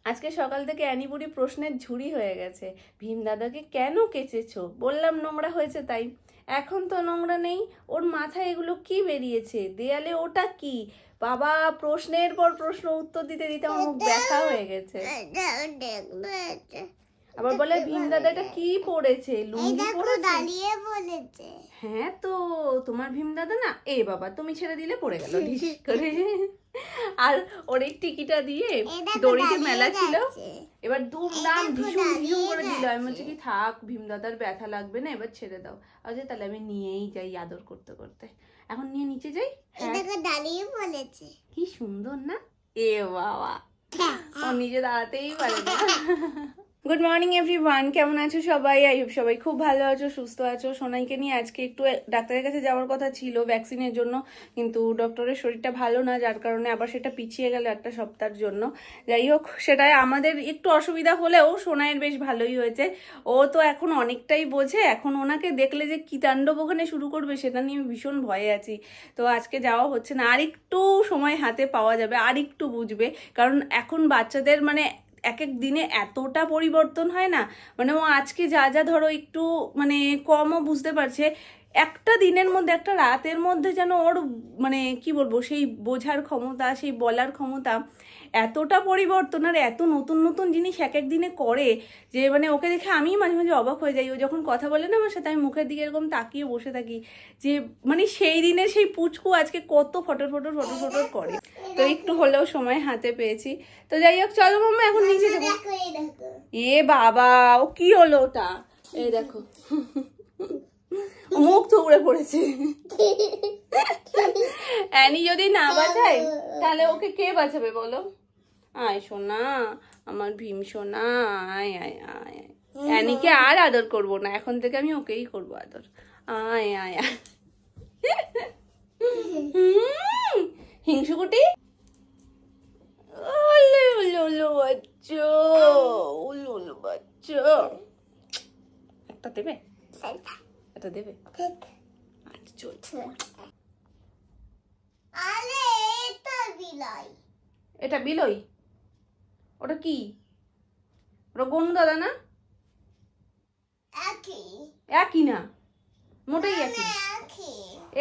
আজকে সকাল থেকে অ্যানিবুড়ি প্রশ্নের ঝুড়ি হয়ে গেছে। ভীম দাদাকে কেন কেচেছো? বললাম নোংরা হয়েছে তাই। এখন তো নোংরা নেই। ওর মাথায় এগুলো কি বেরিয়েছে? দেয়ালে ওটা কি? বাবা প্রশ্নের পর প্রশ্ন উত্তর দিতে দিতে আমার মুখ ব্যথা হয়ে গেছে। আবার বলে ভীম দাদা এটা কি পড়েছে? লুঙ্গি পড়েছে। হ্যাঁ তো তোমার ভীম দাদা না, এ বাবা তুমি ছেড়ে দিলে পড়ে গেল ঢিস করে। আর ওর এই টিকিটা দিয়ে দড়িতে মেলা ছিল, এবার দুমদাম ভীষণ ভীষণ করে দিল। আমি বলছি কি থাক ভীম দাদার ব্যথা লাগবে না, এবার ছেড়ে দাও। আচ্ছা তাহলে আমি নিয়েই যাই আদর করতে করতে। এখন নিয়ে নিচে যাই। দাঁড়িয়ে বলেছে কি সুন্দর না? এ বাবা ও নিজে দাঁড়াতেই পারে না। গুড মর্নিং এভরিওয়ান, কেমন আছো সবাই? আই হোপ সবাই খুব ভালো আছো, সুস্থ আছো। সোনাইকে নিয়ে আজকে একটু ডাক্তারের কাছে যাওয়ার কথা ছিল ভ্যাকসিনের জন্য, কিন্তু ডক্টরের শরীরটা ভালো না, যার কারণে আবার সেটা পিছিয়ে গেল একটা সপ্তাহের জন্য। যাই হোক, সেটাই আমাদের একটু অসুবিধা হলেও সোনাইয়ের বেশ ভালোই হয়েছে। ও তো এখন অনেকটাই বোঝে, এখন ওনাকে দেখলে যে কি তাণ্ডব ওখানে শুরু করবে সেটা নিয়ে ভীষণ ভয়ে আছি। তো আজকে যাওয়া হচ্ছে না, আর একটু সময় হাতে পাওয়া যাবে, আর একটু বুঝবে। কারণ এখন বাচ্চাদের মানে এক এক দিনে এতটা পরিবর্তন হয় না, মানে ও আজকে যা যা ধরো একটু মানে কমও বুঝতে পারছে, একটা দিনের মধ্যে একটা রাতের মধ্যে যেন ওর মানে কি বলবো সেই বোঝার ক্ষমতা, সেই বলার ক্ষমতা এতটা পরিবর্তন, আর এত নতুন নতুন জিনিস এক এক দিনে করে যে মানে ওকে দেখে আমি মাঝে মাঝে অবাক হয়ে যাই। ও যখন কথা বলে না আমার সাথে, আমি মুখের দিকে এরকম তাকিয়ে বসে থাকি যে মানে সেই দিনের সেই পুচকু আজকে কত ফটর ফটর ফটর ফটর করে। তো একটু হলেও সময় হাতে পেয়েছি। তো যাই হোক চলো মাম্মা এখন নিচে যাবো। এ বাবা ও কি হলো ওটা? এই দেখো মুখ থুবড়ে পড়েছে। অ্যানি যদি না বাঁচায় তাহলে ওকে কে বাঁচাবে বলো? আয় সোনা, আমার ভীম সোনা, আয় আয় আয়। অ্যানিকে আর আদর করবো না, এখন থেকে আমি ওকেই করবো আদর। আয় আয় আয়। হিংসুকুটি একটা দেবে, এটা দেবে। এটা বিলই? ওটা কি? ওটা গনু দাদা না? একই না, মোটেই একই।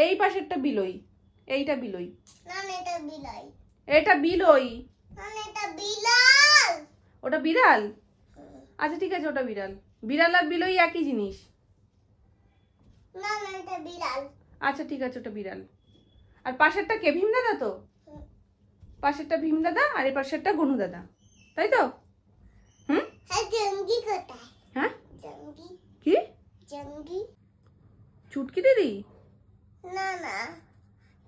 এই পাশেরটা বিলই, এইটা বিলই। এটা বিলই। ওটা বিড়াল? আচ্ছা ঠিক আছে, ওটা বিড়াল। বিড়াল আর বিলই একই জিনিস। আচ্ছা ঠিক আছে, ওটা বিড়াল। আর পাশেরটা কে? ভীম দাদা তো? পাশেরটা ভীম দাদা আর এই পাশেরটা গনু দাদা, তাই তো? হুম হ্যাঁ কি চুটকি দিদি? না না,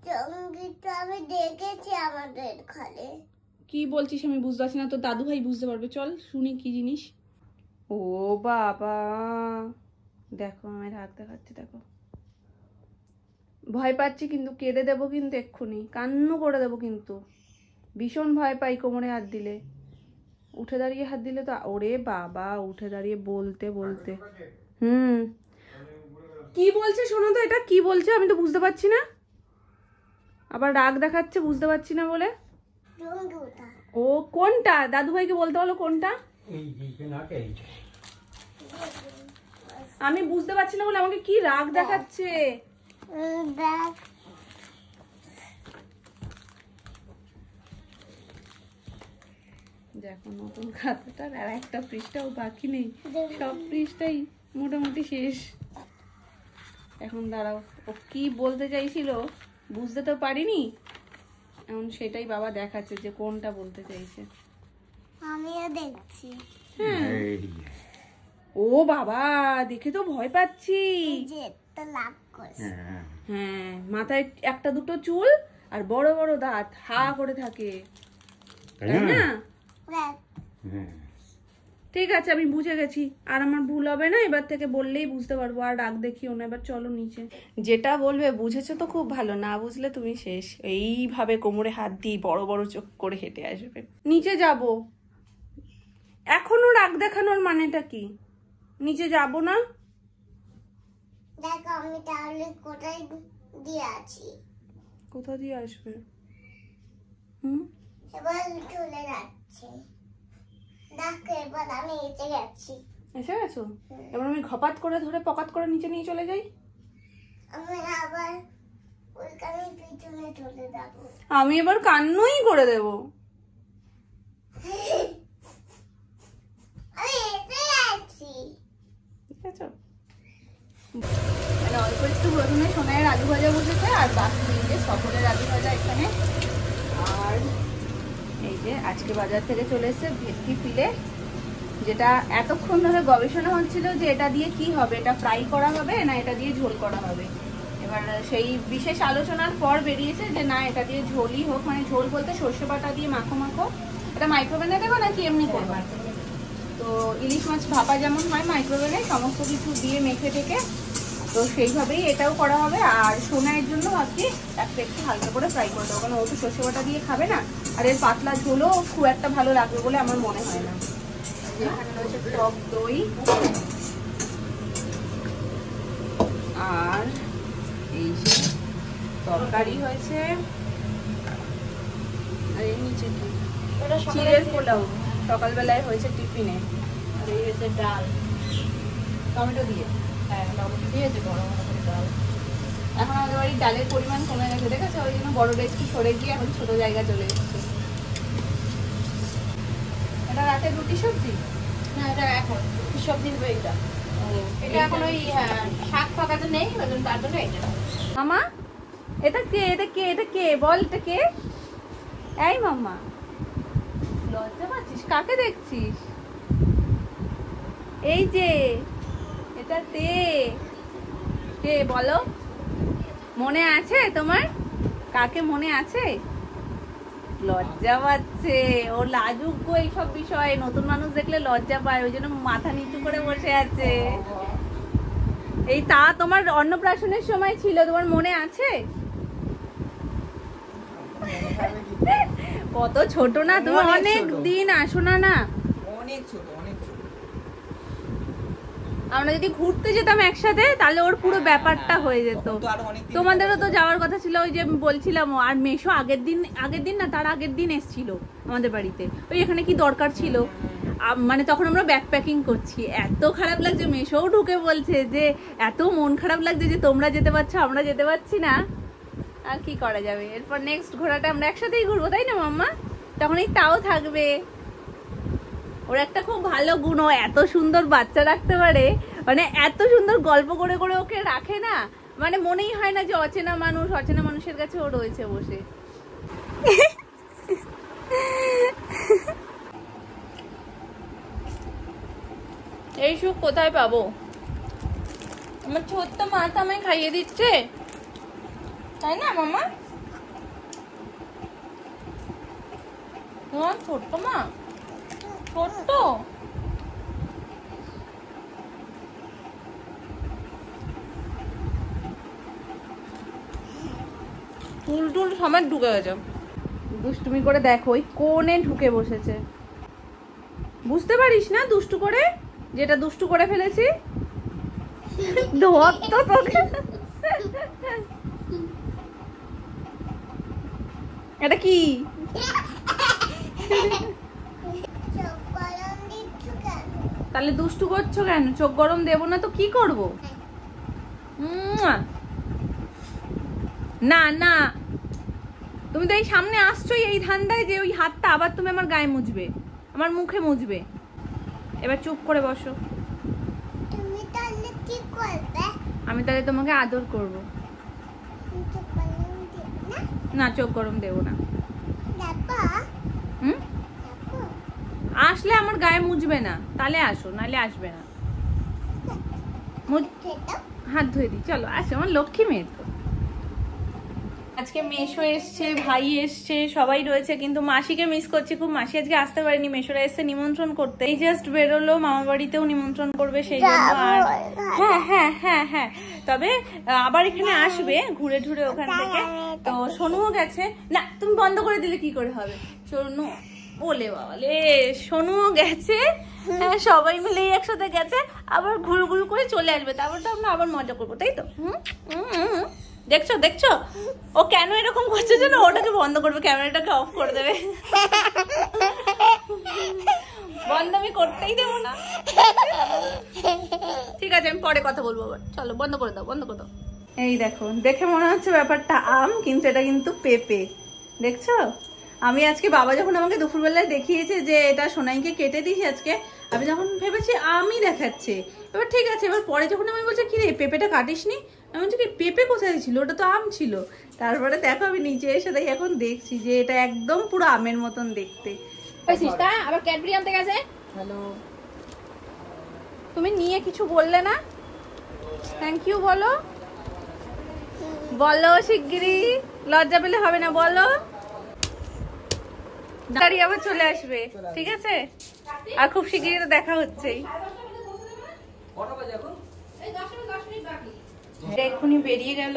জঙ্গি তো আমি দেখেছি আমাদের ঘরে। কি বলছিস আমি বুঝতে পারছি না, তো দাদু ভাই বুঝতে পারবে। চল শুনি কি জিনিস। ও বাবা দেখো আমার হাত দেখাচ্ছে, দেখো ভয় পাচ্ছি কিন্তু, কেঁদে দেবো কিন্তু, এক্ষুনি কান্না করে দেবো কিন্তু। ভীষণ ভয় পাই কোমরে হাত দিলে, উঠে দাঁড়িয়ে হাত দিলে তো। ওরে বাবা উঠে দাঁড়িয়ে বলতে বলতে কি বলছে শোনো তো, এটা কি বলছে আমি তো বুঝতে পারছি না। আবার রাগ দেখাচ্ছে বুঝতে পারছি না বলে। ও কোনটা? দাদু ভাইকে বলতে বলো কোনটা। আমি বুঝতে পারছি না বলে আমাকে কি রাগ দেখাচ্ছে। দেখো নতুন খাতাটার আর একটা পৃষ্ঠাও বাকি নেই, সব পৃষ্ঠাই মোটামুটি শেষ। এখন দাঁড়াও, ও কি বলতে চাইছিল বুঝতে তো পারিনি, এখন সেটাই বাবা দেখাচ্ছে যে কোনটা বলতে চাইছে। আমিও দেখছি। ও বাবা দেখে তো ভয় পাচ্ছি। হ্যাঁ মাথায় একটা দুটো চুল আর বড় বড় দাঁত, হা করে থাকে, তাই না? ঠিক আছে আমি বুঝে গেছি, আর আমার ভুল হবে না, এবার থেকে বললেই বুঝতে পারবো, আর রাগ দেখিও না। এবার চলো নিচে। যেটা বলবে বুঝেছো তো খুব ভালো, না বুঝলে তুমি শেষ। এইভাবে কোমরে হাত দিয়ে বড় বড় চোখ করে হেঁটে আসবে। নিচে যাব, এখনো রাগ দেখানোর মানেটা কি? নিচে যাব না? দেখো আমি তাহলে কোথায় দিয়ে আছি। কোথা দিয়ে আসবে? এবার চলে যাচ্ছে। এবার আমি এসে গেছি। এসে গেছো? এবার আমি ঘপাত করে ধরে পকাত করে নিচে নিয়ে চলে যাই। আমি আবার ওইখানে পিছনে চলে যাব। আমি এবার কান্নুই করে দেব। আমি এসে গেছি। ঠিক আছে, মানে অল্প একটু প্রথমে সোনাইয়ের আলু ভাজা বসেছে, আর বাকি যে সকলের আলু ভাজা এখানে। আর এই যে আজকে বাজার থেকে চলে এসেছে ভেটকি ফিলে, যেটা এতক্ষণ ধরে গবেষণা হচ্ছিল যে এটা দিয়ে কি হবে, এটা ফ্রাই করা হবে না এটা দিয়ে ঝোল করা হবে। এবার সেই বিশেষ আলোচনার পর বেরিয়েছে যে না, এটা দিয়ে ঝোলই হোক, মানে ঝোল বলতে সর্ষে বাটা দিয়ে মাখো মাখো। এটা মাইক্রোওভেনে দেবো নাকি এমনি করবো? তো ইলিশ মাছ ভাপা যেমন হয় মাইক্রোওভেনে সমস্ত কিছু দিয়ে মেখে টেকে, তো সেইভাবেই এটাও করা হবে। আর সোনাইয়ের জন্য ভাবছি একটা একটু হালকা করে ফ্রাই করে দেবো, কারণ ও তো সর্ষে বাটা দিয়ে খাবে না, আর এর পাতলা ঝোলও খুব একটা ভালো লাগবে বলে আমার মনে হয় না। এখানে রয়েছে টক দই, আর এই যে তরকারি হয়েছে, আর এই নিচে কি চিড়ের পোলাও সকালবেলায় হয়েছে টিফিনে, আর এই হয়েছে ডাল টমেটো দিয়ে। হ্যাঁ টমেটো দিয়েছে বড় বড় ডাল। এখন আমাদের বাড়ির ডালের পরিমাণ কমে গেছে, দেখেছো? ওই জন্য বড় ডেস্কি সরে গিয়ে এখন ছোট জায়গা চলে এসেছে। এটা রাতে রুটি সবজি না, এটা এখন রুটি সবজি হবে। এটা এখন ওই শাক পাকাতে নেই, তার জন্য এটা। মামা এটা কে? এটা কে? এটা কে? বল এটা কে? এই মামা লজ্জা পাচ্ছিস? কাকে দেখছিস? এই যে এটা কে বলো? মনে আছে তোমার? কাকে মনে আছে? লজ্জা পাচ্ছে, ও লাজুক গো এইসব বিষয়ে, নতুন মানুষ দেখলে লজ্জা পায়, ওই জন্য মাথা নিচু করে বসে আছে। এই তা তোমার অন্নপ্রাশনের সময় ছিল, তোমার মনে আছে? কত ছোট না তুমি, অনেক দিন আসো না। না অনেক ছোট, অনেক ছোট। আমরা যদি ঘুরতে যেতাম একসাথে তাহলে ওর পুরো ব্যাপারটা হয়ে যেত। তোমাদেরও তো যাওয়ার কথা ছিল, ওই যে আমি বলছিলাম। আর মেশো আগের দিন না তার আগের দিন এসেছিল আমাদের বাড়িতে, ওই এখানে কি দরকার ছিল, মানে তখন আমরা ব্যাকপ্যাকিং করছি। এত খারাপ লাগছে, মেশোও ঢুকে বলছে যে এত মন খারাপ লাগছে যে তোমরা যেতে পারছো আমরা যেতে পারছি না। আর কি করা যাবে, এরপর নেক্সট ঘোরাটা আমরা একসাথেই ঘুরবো, তাই না মাম্মা? তখন এই তাও থাকবে। ওর একটা খুব ভালো গুণ, ও এত সুন্দর বাচ্চা রাখতে পারে, মানে এত সুন্দর গল্প করে করে ওকে রাখে না, মানে মনেই হয় না যে অচেনা মানুষের কাছে ও রয়েছে বসে। এই সুখ কোথায় পাবো? আমার ছোট্ট মাথা আমায় খাইয়ে দিচ্ছে, তাই না মামা? তোমার ছোট্ট মা, ছোট্ট টুল সমেত ঢুকে গেছে। দুষ্টুমি করে দেখো, ওই কোণে ঢুকে বসেছে। বুঝতে পারিস না দুষ্টু করে, যেটা দুষ্টু করে ফেলেছি। এটা কি? তাহলে দুষ্টু করছো কেন? চোখ গরম দেবো না তো কি করবো? না না, তুমি তো এই সামনে আসছোই এই ধান্দায় যে ওই হাতটা আবার তুমি আমার গায়ে মুছবে, আমার মুখে মুছবে। এবার চুপ করে বসো। তুমি তাহলে কি করবে? আমি তাহলে তোমাকে আদর করবো। না চোখ গরম দেবো না। আসলে আমার গায়ে মুছবে না, তাহলে আসো, নাহলে আসবে না। হাত ধুয়ে দিই, চলো আসো, আমার লক্ষ্মী মেয়ে তো। আজকে মেশো এসছে, ভাই এসছে, সবাই রয়েছে, কিন্তু মাসিকে মিস করছি খুব। মাসি আজকে আসতে পারেনি, মেশোরা এসছে নিমন্ত্রণ করতে। এই জাস্ট বেরোলো, মামা বাড়িতেও নিমন্ত্রণ করবে সেই জন্য। আর হ্যাঁ, তবে আবার এখানে আসবে ঘুরে ঘুরে ওখান থেকে। তো সোনুও গেছে। না তুমি বন্ধ করে দিলে কি করে হবে? সোনু ওলে বাবা লে, সোনুও গেছে। হ্যাঁ সবাই মিলেই একসাথে গেছে, আবার ঘুরু ঘুরু করে চলে আসবে, তারপর তো আমরা আবার মজা করবো, তাই তো? দেখছো ও কেন এরকম করছে জানো? ওটাকে বন্ধ করবে, ক্যামেরাটাকে অফ করে দেবে। বন্ধ আমি করতেই দেবো না। ঠিক আছে, আমি পরে কথা বলবো আবার। চলো বন্ধ করে দাও, বন্ধ করে দাও। এই দেখো, দেখে মনে হচ্ছে ব্যাপারটা আম, কিন্তু এটা কিন্তু পেঁপে। দেখছো? আমি আজকে বাবা যখন আমাকে দুপুরবেলায় দেখিয়েছে যে এটা সোনাইকে কেটে দিস আজকে, আমি যখন ভেবেছি আমই দেখাচ্ছে। এবার ঠিক আছে, এবার পরে যখন আমি বলছি কি রে পেঁপেটা কাটিস নি, আমি বলছি কি পেঁপে কোথায় ছিল, ওটা তো আম ছিল। তারপরে দেখো আমি নিচে এসে দেখি এখন দেখছি যে এটা একদম পুরো আমের মতন দেখতে। আবার ক্যাডবেরি আনতে গেছে। হ্যালো, তুমি নিয়ে কিছু বললে না? থ্যাংক ইউ বলো, বলো শিগগিরই, লজ্জা পেলে হবে না, বলো। গাড়ি আবার চলে আসবে, ঠিক আছে? আর খুব শিগগিরই তো দেখা হচ্ছেই। এক্ষুনি বেরিয়ে গেল।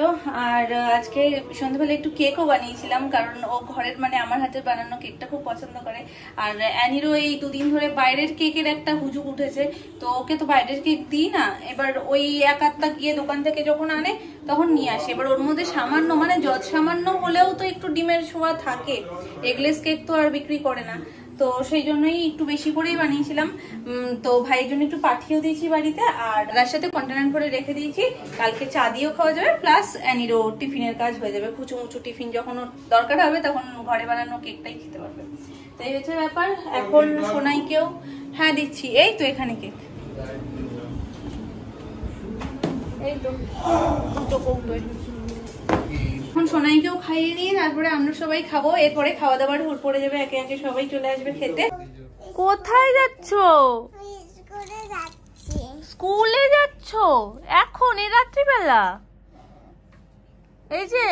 আর আজকে সন্ধ্যাবেলা একটু কেকও বানিয়েছিলাম, কারণ ও ঘরের মানে আমার হাতের বানানো কেকটা খুব পছন্দ করে। আর অ্যানিরও এই দুদিন ধরে বাইরের কেকের একটা হুজুক উঠেছে, তো ওকে তো বাইরের কেক দিই না। এবার ওই এক আধটা গিয়ে দোকান থেকে যখন আনে তখন নিয়ে আসে। এবার ওর মধ্যে সামান্য মানে যত সামান্য হলেও তো একটু ডিমের ছোঁয়া থাকে, এগলেস কেক তো আর বিক্রি করে না, তো সেই জন্যই একটু বেশি করেই বানিয়েছিলাম। তো ভাইয়ের জন্য একটু পাঠিয়েও দিয়েছি বাড়িতে, আর তার সাথে কন্টেনার করে রেখে দিয়েছি। কালকে চা দিয়েও খাওয়া যাবে, প্লাস অ্যানিরও টিফিনের কাজ হয়ে যাবে। কুচু মুচু টিফিন যখন ওর দরকার হবে তখন ঘরে বানানো কেকটাই খেতে পারবে। তো এই হচ্ছে ব্যাপার। এখন সোনাইকেও হ্যাঁ দিচ্ছি, এই তো এখানে কেক, এই তো দুটো কৌটোয়। এখন সোনাইকেও খাইয়ে নিয়ে তারপরে আমরা সবাই খাবো। এরপরে খাওয়া দাওয়ার হুড় পড়ে যাবে, একে একে সবাই চলে আসবে খেতে। কোথায় যাচ্ছো? স্কুলে যাচ্ছো এখন এই রাত্রিবেলা? এই যে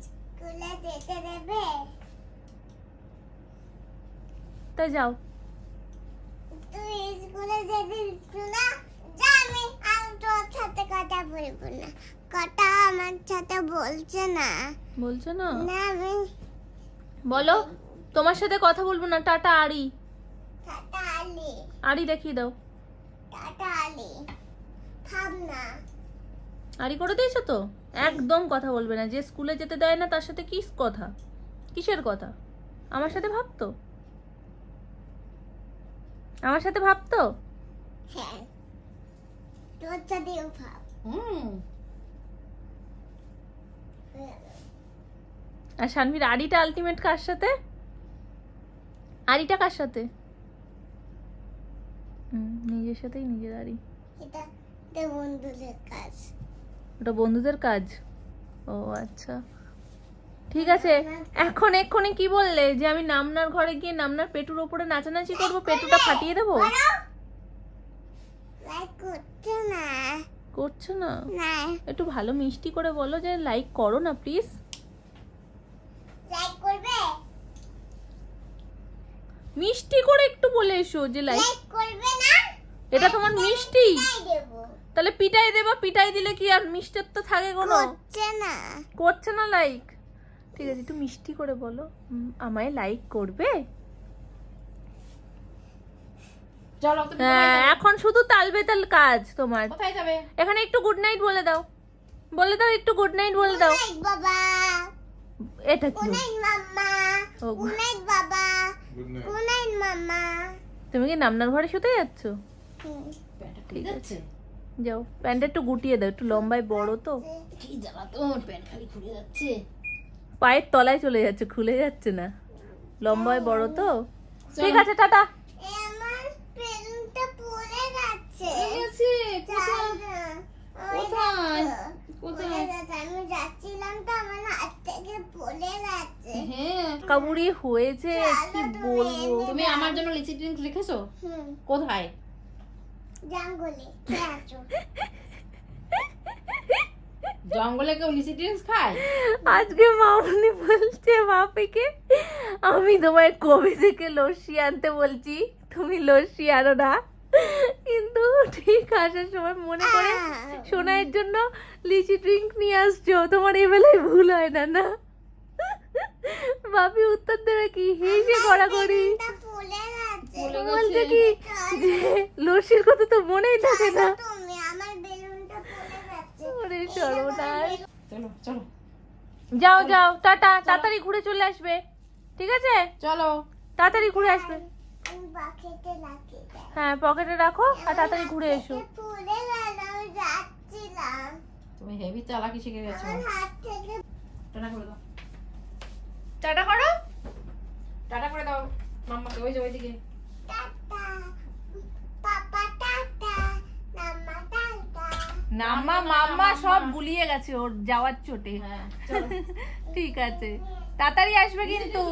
স্কুলে যেতে দেবে? তা যাও। তুই স্কুলে যেতে দিচ্ছ না? যা, আমি তোর সাথে কথা বলবো না। কথা আমার সাথে বলছে না। বলছো না? না, আমি বলো তোমার সাথে কথা বলবো না। টাটা আড়ি, টাটা আলি, আড়ি দেখিয়ে দাও। টাটা আলি, থাম না। আড়ি করে দিয়েছো তো? একদম কথা বলবে না। যে স্কুলে যেতে দেয় না তার সাথে কি কথা, কিসের কথা? আমার সাথে ভাবতো, আমার সাথে ভাবতো। হ্যাঁ, তোর সাথেও ভাব। আর শানভীর আড়িটা আলটিমেট কার সাথে? আড়িটা কার সাথে? নিজের সাথেই নিজের আড়ি। এটা বন্ধুদের কাজ। ওটা বন্ধুদের কাজ? ও আচ্ছা, ঠিক আছে। এখন এক্ষুনি কি বললে যে আমি নামনার ঘরে গিয়ে নামনার পেটুর ওপরে নাচানাচি করবো, পেটুটা ফাটিয়ে দেবো? লাইক করছে না। করছো না? না, একটু ভালো মিষ্টি করে বলো যে লাইক করো না প্লিজ। লাইক করবে? মিষ্টি করে একটু বলে এসো যে লাইক করবে না। এটা তোমার মিষ্টি, দেব। তাহলে পিটাই দেবা। পিটাই দিলে কি আর মিষ্টির তো থাকে কোনো? করছে না, করছে না লাইক। ঠিক আছে, একটু মিষ্টি করে বলো আমায় লাইক করবে। চলো এখন শুধু তাল বেতাল কাজ তোমার। কোথায় যাবে? এখানে একটু গুড নাইট বলে দাও, বলে দাও একটু গুড নাইট বলে দাও। গুড নাইট বাবা, এটা কি? গুড নাইট মাম্মা, ও, গুড নাইট বাবা, গুড নাইট মাম্মা। তুমি কি নামনার ঘরে শুতে যাচ্ছ? ঠিক আছে, যাও। প্যান্টটা একটু গুটিয়ে দাও, একটু লম্বায় বড় তো। কি জ্বালা, তোর প্যান্ট খালি খুলে যাচ্ছে, পায়ের তলায় চলে যাচ্ছে, খুলে যাচ্ছে না, লম্বায় বড় তো। ঠিক আছে, টাটা। আমার পেনটা পড়ে যাচ্ছে। কোথায়? কোথায়? আমি যাচ্ছিলাম তো আমার হাত থেকে পড়ে যাচ্ছে। হ্যাঁ, কাবুরি হয়েছে, কি বলবো। তুমি আমার জন্য লিচি ড্রিঙ্ক রেখেছো? কোথায়? জঙ্গলে কে আছো? জঙ্গলে কেউ লিচি ড্রিঙ্কস খায়? আজকে মামনি বলছে বাপিকে, আমি তোমায় কবে থেকে লস্যি আনতে বলছি, তুমি লস্যি আনো না, কিন্তু ঠিক আসার সময় মনে করে সোনাইয়ের জন্য লিচি ড্রিঙ্ক নিয়ে আসছো। তোমার এই বেলায় ভুল হয় না না? বাপি উত্তর দেবে কি? হেসে গড়াগড়ি পড়ে যাচ্ছে। বলছে কি যে লস্যির কথা তো মনেই থাকে না। তুমি আমার বেলুনটা পড়ে যাচ্ছে। ওরে সর্বনাশ। চলো চলো যাও যাও, টাটা। তাড়াতাড়ি ঘুরে চলে আসবে, ঠিক আছে? চলো। তাড়াতাড়ি ঘুরে আসবে। আমি পকেটে রাখি দাও। হ্যাঁ পকেটে রাখো আর তাড়াতাড়ি ঘুরে এসো। ফুলে গেল, আমি যাচ্ছিলাম। তুমি হেভি চালাকি শিখে গেছো। আমার হাত থেকে টাটা করে দাও, টাটা করো। টাটা করে দাও মাম্মাকে, ওই যে ওইদিকে। টাটা, পাপা টাটা, মাম্মা টাটা। নাম্মা মাম্মা সব গুলিয়ে গেছে ওর যাওয়ার চোটে। হ্যাঁ চলো। ঠিক আছে, তাড়াতাড়ি আসবে কিন্তু।